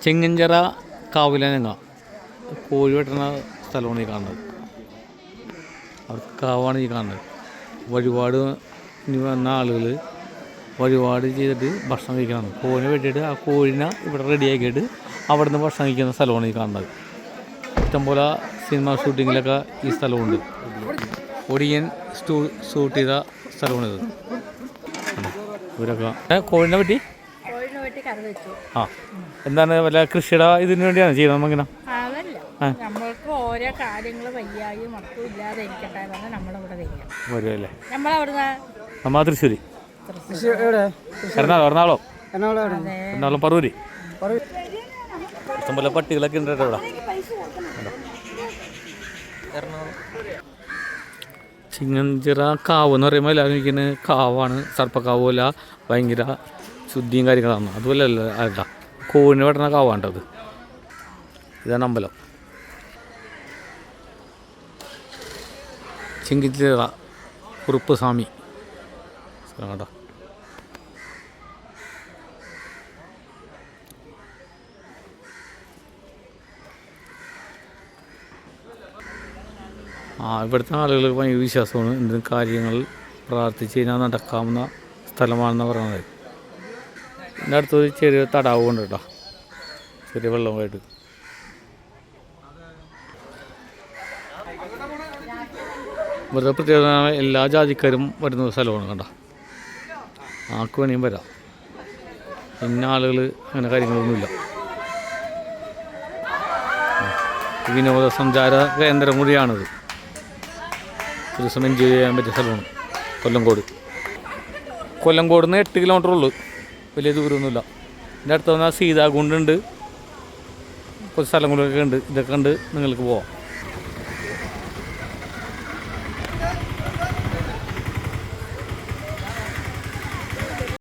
ചെങ്ങഞ്ചിറ കാവിലനങ്ങ കോഴി വെട്ടുന്ന സ്ഥലമാണ് ഈ കാണുന്നത്. അവർക്ക് കാവാണ് ഈ കാണുന്നത്. വഴിപാട് ഇനി വന്ന ആളുകൾ വഴിപാട് ചെയ്തിട്ട് ഭക്ഷണം കഴിക്കണം. കോഴിനെ വെട്ടിയിട്ട് ആ കോഴിനെ ഇവിടെ റെഡിയാക്കിയിട്ട് അവിടെ നിന്ന് ഭക്ഷണം കഴിക്കുന്ന സ്ഥലമാണ് ഈ കാണുന്നത്. ഇഷ്ടംപോലെ സിനിമ ഷൂട്ടിങ്ങിലൊക്കെ ഈ സ്ഥലമുണ്ട്. ഒടിയൻ ഷൂട്ട് ചെയ്ത സ്ഥലമാണിത്. ഇവരൊക്കെ കോഴിനെ വെട്ടി ആ എന്താണ് വല്ല കൃഷിയുടെ ഇതിന് വേണ്ടിയാണ് ചെയ്യുന്നത്? നമ്മങ്ങനെ നമ്മൾക്ക് ഓരോ കാര്യങ്ങൾ വയ്യായും മക്കളും ഇല്ലാതെ ഇരിക്കട്ടെ നമ്മളിവിടെ വരുമല്ലേ? നമ്മളവിടുന്ന് തൃശ്ശൂർ, എറണാകുളം പറവൂര്. ഇഷ്ടംപോലെ പട്ടികളൊക്കെ ഉണ്ട് കേട്ടോ ഇവിടെ. ചിങ്ങഞ്ചിറ കാവ് എന്ന് പറയുമ്പോൾ എല്ലാവരും ഇരിക്കുന്നത് കാവാണ്. സർപ്പക്കാവുമല്ല, ഭയങ്കര ശുദ്ധിയും കാര്യങ്ങളാണ്. അതുപോലെ അല്ല അല്ല കോഴിനെ വെട്ടുന്ന കാവാണ്ടത്. ഇതാണ് അമ്പലം. ചിങ്ങഞ്ചിറ കുറുപ്പ് സ്വാമി കേട്ടോ. ഇവിടുത്തെ ആളുകൾക്ക് ഭയങ്കര വിശ്വാസമാണ്. എന്തെങ്കിലും കാര്യങ്ങൾ പ്രാർത്ഥിച്ച് കഴിഞ്ഞാൽ നടക്കാവുന്ന സ്ഥലമാണെന്ന് പറയുന്നത്. എൻ്റെ അടുത്തൊരു ചെറിയ തടാവും ഉണ്ട് കേട്ടോ, ചെറിയ വെള്ളമായിട്ട്. ഇവിടുത്തെ പ്രത്യേകത എല്ലാ ജാതിക്കാരും വരുന്ന സ്ഥലമാണ് കണ്ടോ. ആർക്ക് വേണമെങ്കിലും വരാം. ഇന്ന ആളുകൾ അങ്ങനെ കാര്യങ്ങളൊന്നുമില്ല. വിനോദസഞ്ചാര കേന്ദ്രം കൂടിയാണിത്. ടൂറിസം എൻജോയ് ചെയ്യാൻ പറ്റിയ സ്ഥലമാണ് കൊല്ലങ്കോട് നിന്ന് 8 കിലോമീറ്റർ ഉള്ളൂ, വലിയ ദൂരമൊന്നുമില്ല. എൻ്റെ അടുത്ത് വന്നാൽ സീതാകുണ്ടുണ്ട്, കുറച്ച് സ്ഥലങ്ങളൊക്കെ ഉണ്ട്. ഇതൊക്കെ കണ്ട് നിങ്ങൾക്ക് പോവാം.